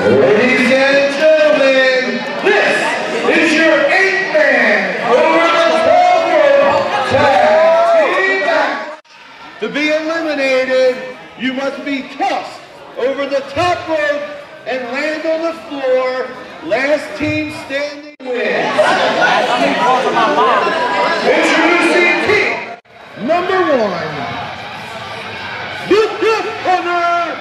Ladies and gentlemen, this is your 8-man over the 12-rope tag team match. To be eliminated, you must be tossed over the top rope and land on the floor. Last team standing wins. Introducing team number 1, the Death Hunter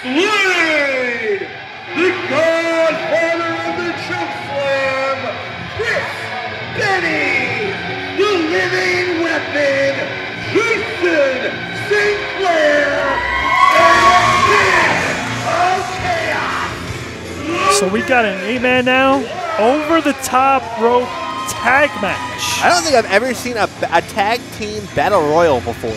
Slade, the godfather of the choke slam, Chris Benny, the living weapon, Houston St. Clair, and King of Chaos. So we got an 8-man now, over the top rope tag match. I don't think I've ever seen a tag team battle royal before.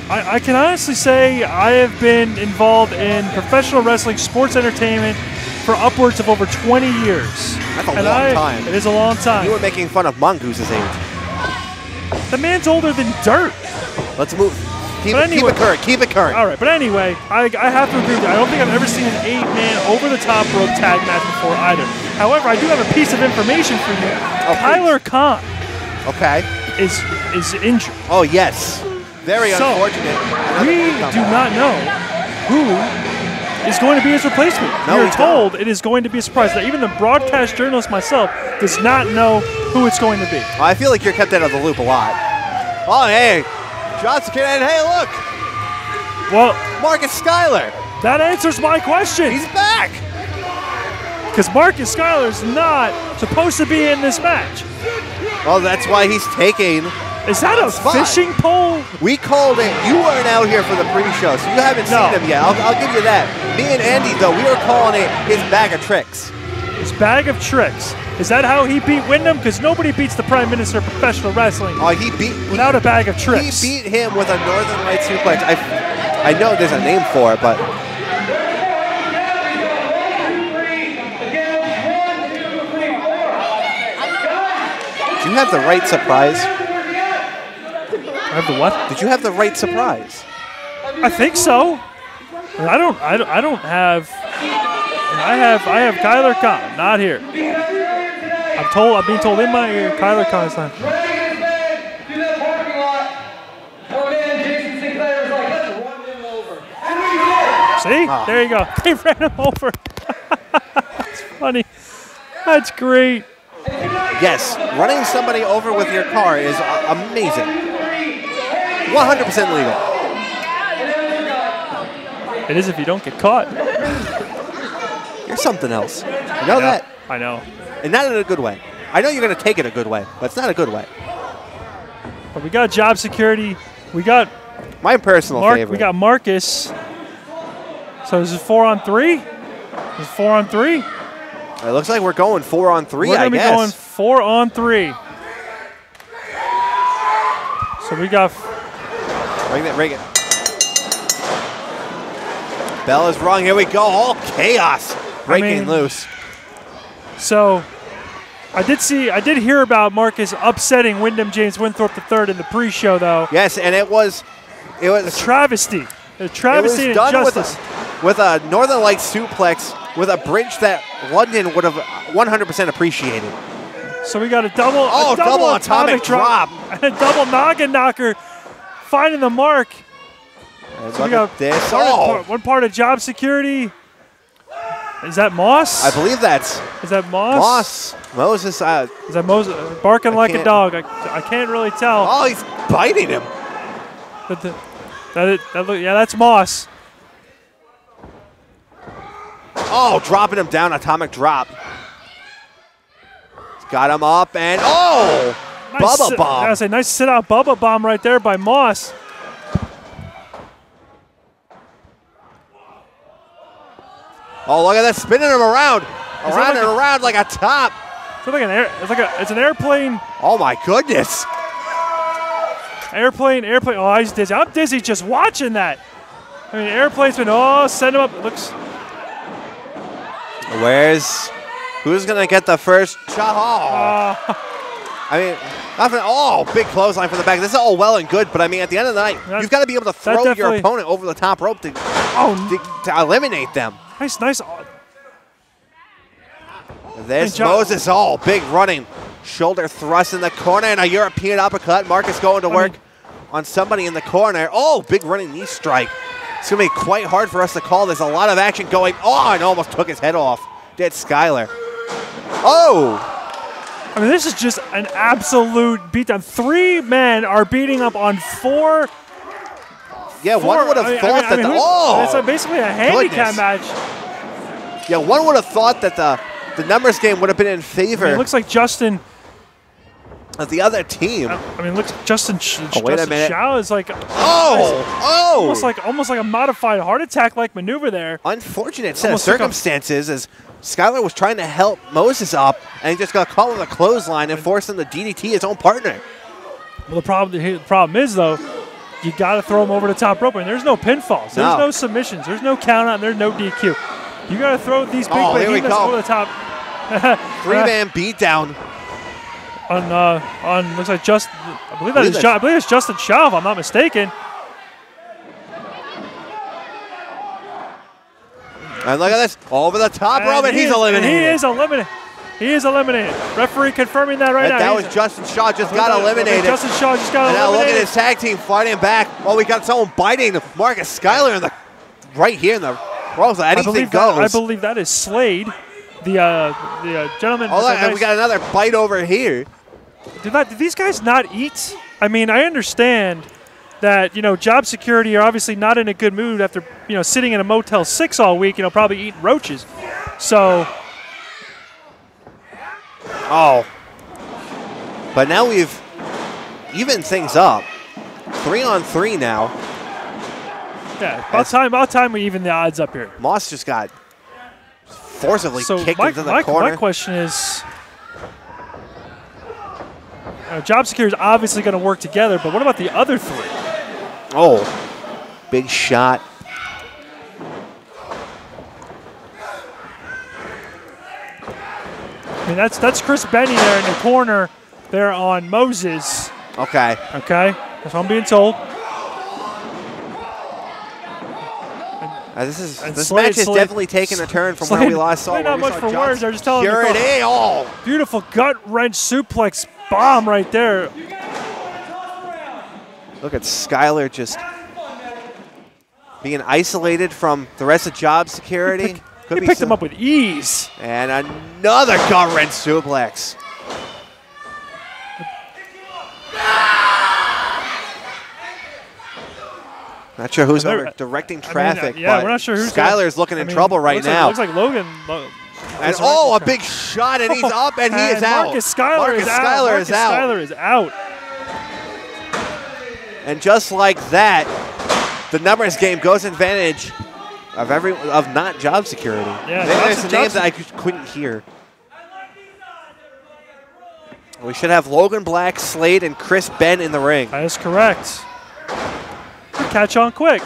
I can honestly say I have been involved in professional wrestling sports entertainment for upwards of over 20 years. That's a long time. It is a long time. You were making fun of Mongooses' age. The man's older than dirt. Let's move. Keep it current. Keep it current. All right, but anyway, I have to agree with you. I don't think I've ever seen an 8-man over-the-top rope tag match before either. However, I do have a piece of information for you. Oh, Tyler Khan is injured. Oh, yes. Very unfortunate. We do not know who is going to be his replacement. No, we are told it is going to be a surprise. Now, even the broadcast journalist myself does not know who it's going to be. I feel like you're kept out of the loop a lot. Oh, hey. Johnson, and hey, look. Well, Marcus Schuyler. That answers my question. He's back. Because Marcus Schuyler is not supposed to be in this match. Well, that's why he's taking. Is that a fishing pole? We called it. You weren't out here for the pre-show, so you haven't seen him yet. I'll give you that. Me and Andy, though, we were calling it his bag of tricks. His bag of tricks. Is that how he beat Wyndham? Because nobody beats the Prime Minister of Professional Wrestling without a bag of tricks. He beat him with a Northern Lights suplex. I know there's a name for it, but... Did you have the right surprise? I have the what? Did you have the right surprise? I think so. I don't have. I have Kyler Khan, not here. I'm being told in my ear, Kyler Khan is not. See? Oh. There you go. They ran him over. That's funny. That's great. Yes, running somebody over with your car is amazing. 100% legal. It is if you don't get caught. You're something else. You know that? I know. And not in a good way. I know you're going to take it a good way, but it's not a good way. But we got job security. We got my personal favorite. We got Marcus. So this is 4-on-3? This is 4-on-3? It looks like we're going 4-on-3, I guess. We're going to be going 4-on-3. So we got... Ring it. Bell is wrong. Here we go. All chaos breaking loose. So I did hear about Marcus upsetting Wyndham James Winthrop III in the pre-show, though. Yes, and it was a travesty. A travesty and injustice. With a Northern Lights suplex with a bridge that London would have 100% appreciated. So we got a double atomic drop. And a double noggin knocker finding the mark. So we got this. One part of job security. Is that Moss? I believe that's. Is that Moss? Moses. Is that Moses barking like a dog? I can't really tell. Oh, he's biting him. Yeah, that's Moss. Oh, dropping him down, atomic drop. He's got him up and Bubba bomb. I was say nice sit-out Bubba bomb right there by Moss. Oh, look at that, spinning him around like a top. It's an airplane. Oh my goodness. Airplane. Oh, he's dizzy. I'm dizzy just watching that. I mean, airplane's been, send him up. It looks. Who's going to get the first shot? I mean, big clothesline from the back. This is all well and good, but I mean, at the end of the night, you've got to be able to throw your opponent over the top rope to eliminate them. Nice. There's Moses. Oh, big running shoulder thrust in the corner and a European uppercut. Marcus going to work on somebody in the corner. Oh, big running knee strike. It's going to be quite hard for us to call. There's a lot of action going on. And almost took his head off. Did Skyler. Oh! I mean, this is just an absolute beatdown. 3 men are beating up on 4. Yeah, one would have thought that it's basically a handicap match. Yeah, one would have thought that the numbers game would have been in favor. I mean, it looks like Justin of the other team. I mean, it looks Justin wait a minute. Shao is like almost like a modified heart attack like maneuver there. Unfortunate set of circumstances as Skyler was trying to help Moses up and he just got caught with a clothesline and forced him to DDT his own partner. Well, the problem is though, you got to throw him over the top rope, and there's no pinfalls, there's no submissions, there's no count out, and there's no DQ. You got to throw these big behemoths over the top. 3-man beatdown. On looks like I believe it's Justin Shaw, if I'm not mistaken. And look at this, over the top rope, and he's eliminated. He is eliminated. Referee confirming that right now. That was Justin Shaw just got eliminated. Justin Shaw just got eliminated. Now look at his tag team fighting back. Oh, we got someone biting Marcus Skyler in the right here in the ropes. Anything goes. I believe that is Slade, the gentleman. Oh, look, and we got another bite over here. Did these guys not eat? I mean, I understand that, job security are obviously not in a good mood after, sitting in a Motel 6 all week, probably eating roaches. So. Oh. But now we've evened things up. 3-on-3 now. Yeah, about time we even the odds up here. Moss just got forcibly kicked into the corner. My question is, job security is obviously going to work together, but what about the other 3? Oh, big shot. I mean, that's Chris Benny there in the corner there on Moses. Okay. That's what I'm being told. This match has definitely taken a turn from where we last saw. Not much for words. They're just telling me. Oh, beautiful gut wrench suplex bomb right there. Look at Skyler just being isolated from the rest of job security. He picked him up with ease. And another gut wrench suplex. Not sure who's directing traffic. We're not sure who's. Skyler's looking in trouble right now. Looks like Logan. And a big shot, and he's up, and he is out. Marcus Skyler is out. And just like that, the numbers game goes in advantage of not job security. Yeah, there's some names that I couldn't hear. We should have Logan Black, Slade, and Chris Ben in the ring. That is correct. Catch on quick.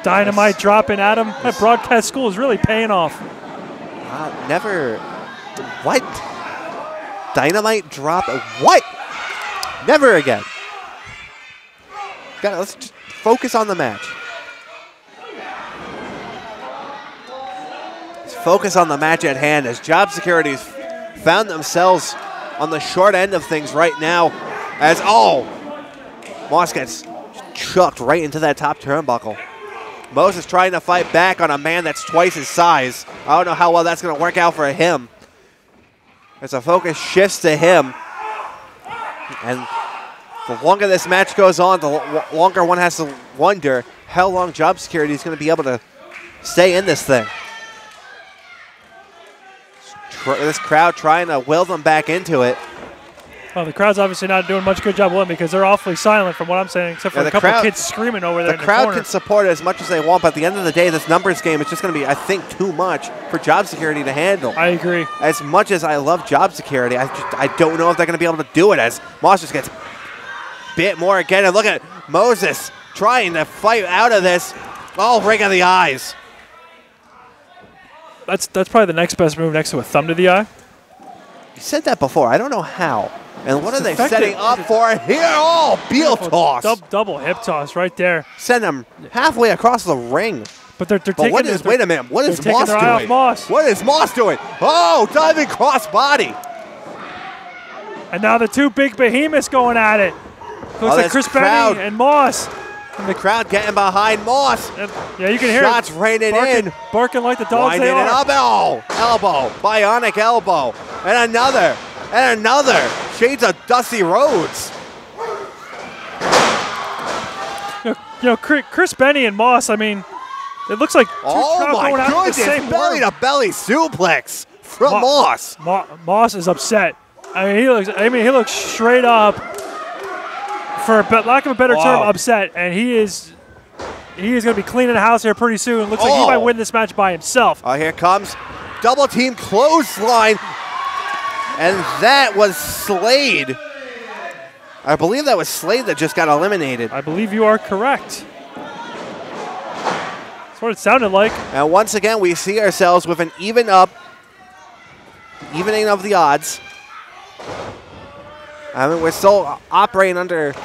Dynamite dropping at him. That broadcast school is really paying off. Never. What? Dynamite drop? What? Never again. Let's just focus on the match. Let's focus on the match at hand as job security's found themselves on the short end of things right now. As Moss gets chucked right into that top turnbuckle. Moses trying to fight back on a man that's twice his size. I don't know how well that's going to work out for him. As the focus shifts to him. And the longer this match goes on, the longer one has to wonder how long job security is going to be able to stay in this thing. This crowd trying to will them back into it. Well, the crowd's obviously not doing much good job with them because they're awfully silent from what I'm saying, except for a couple of kids screaming over there in the corner. The crowd can support it as much as they want, but at the end of the day, this numbers game is just going to be, I think, too much for job security to handle. I agree. As much as I love job security, I don't know if they're going to be able to do it as Moss just gets bit more again. And look at Moses trying to fight out of this. Ring of the eyes. That's probably the next best move next to a thumb to the eye. You said that before. I don't know how. And what are they setting up for here? Heel toss. Double hip toss right there. Send him halfway across the ring. But they're taking what is? Wait a minute. What is Moss their eye off doing? Moss. What is Moss doing? Oh, diving cross body. And now the two big behemoths going at it. Looks like Chris Benny and Moss. And the crowd getting behind Moss. Yeah, you can hear shots raining in. Barking like the dogs Winding they are. It up. Oh, elbow. Bionic elbow. And another. And another. Shades of Dusty Rhodes. You know, Chris Benny and Moss, I mean, it looks like two trout going out the same belly-to-belly suplex from Moss. Moss is upset. I mean, he looks straight up, for lack of a better term, upset, and he is going to be cleaning the house here pretty soon. Looks like he might win this match by himself. Oh, here comes double team clothesline, and that was Slade. I believe that was Slade that just got eliminated. I believe you are correct. That's what it sounded like. And once again, we see ourselves with an evening of the odds. I mean, we're still operating under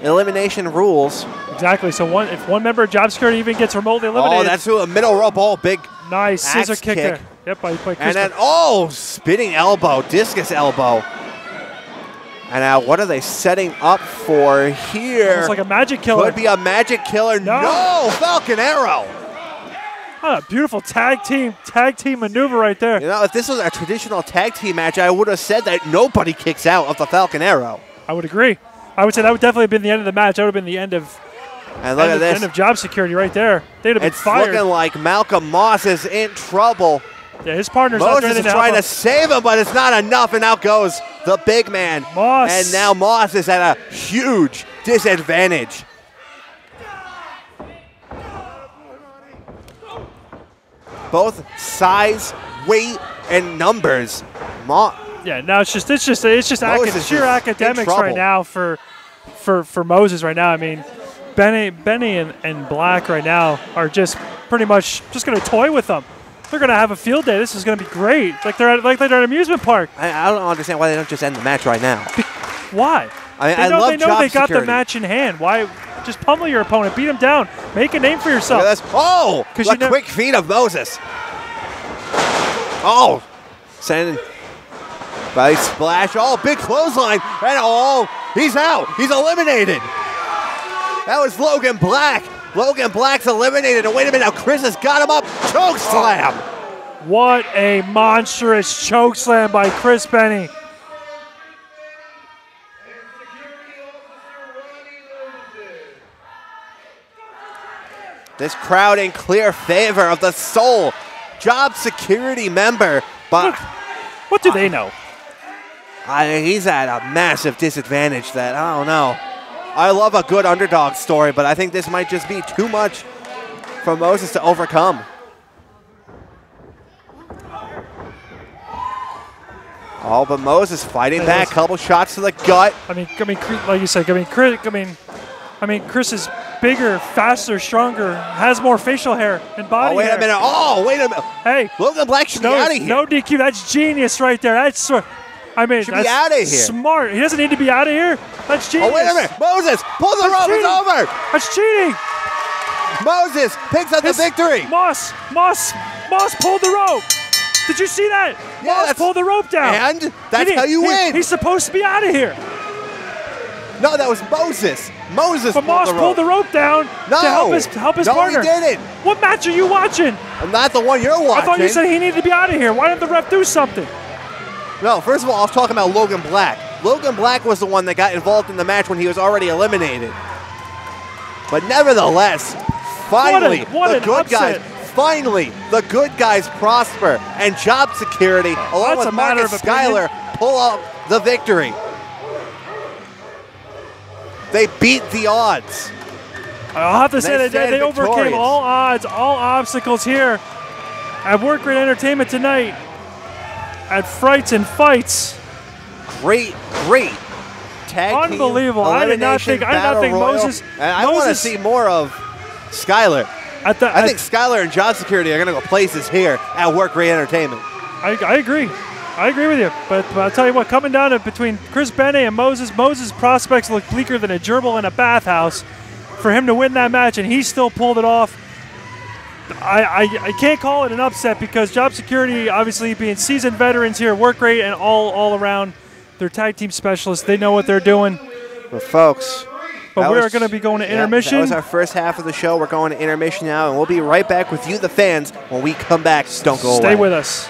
elimination rules. Exactly. So if one member of job security even gets remotely eliminated. Oh, that's through a middle rope. Oh, big nice scissor kick there. Yep, by Chris. And then, spinning elbow, discus elbow. And now, what are they setting up for here? It's like a magic killer. Could be a magic killer. No, Falcon Arrow. Oh, a beautiful tag team maneuver right there. You know, if this was a traditional tag team match, I would have said that nobody kicks out of the Falcon Arrow. I would agree. I would say that would definitely have been the end of the match. That would have been the end of. And look at this. End of job security right there. They'd have been fired. It's looking like Malcolm Moss is in trouble. Yeah, his partner's Moses is trying to save him, but it's not enough, and out goes the big man. Moss. And now Moss is at a huge disadvantage. Both size, weight, and numbers. Yeah, now it's just sheer academics right now for Moses right now. I mean, Benny and Black right now are just pretty much just going to toy with them. They're going to have a field day. This is going to be great. They're at an amusement park. I don't understand why they don't just end the match right now. Why? I love they know they got the match in hand. Why? Just pummel your opponent, beat him down, make a name for yourself. Oh, the quick feet of Moses. Oh, sending by splash. Oh, big clothesline. And he's out. He's eliminated. That was Logan Black. Logan Black's eliminated. And wait a minute, now Chris has got him up. Choke slam. What a monstrous choke slam by Chris Benny. This crowd in clear favor of the sole job security member. But what do they know? He's at a massive disadvantage that, I don't know. I love a good underdog story, but I think this might just be too much for Moses to overcome. Oh, but Moses fighting back, couple shots to the gut. I mean, like you said, Chris is bigger, faster, stronger, has more facial hair and body hair. Wait a minute. Hey, Logan Black should be out of here. No DQ. That's genius right there. That's should be out of here. Smart. He doesn't need to be out of here. That's genius. Oh, wait a minute. Moses, pull the rope. It's over. That's cheating. Moses picks up the victory. Moss pulled the rope. Did you see that? Yeah, Moss pulled the rope down. And that's how you win. He's supposed to be out of here. No, that was Moses. But Moss pulled the rope down to help his partner. No, he didn't. What match are you watching? I'm not the one you're watching. I thought you said he needed to be out of here. Why didn't the ref do something? No, first of all, I was talking about Logan Black. Logan Black was the one that got involved in the match when he was already eliminated. But nevertheless, finally, the good guys prosper, and job security, along with Marcus Schuyler, pull out the victory. They beat the odds. I'll have to say that they overcame all odds, all obstacles here at Work Rate Entertainment tonight at Frights and Fights. Great tag team. Unbelievable. I did not think Moses. I want to see more of Schuyler. I think Schuyler and job security are going to go places here at Work Rate Entertainment. I agree. I agree with you. But I'll tell you what, coming down to between Chris Benny and Moses prospects look bleaker than a gerbil in a bathhouse for him to win that match, and he still pulled it off. I can't call it an upset because Job Security, obviously being seasoned veterans here, work great and all around. They're tag team specialists. They know what they're doing. Well, folks. But we are going to be going to intermission. That was our first half of the show. We're going to intermission now, and we'll be right back with you, the fans, when we come back. Don't go away. Stay with us.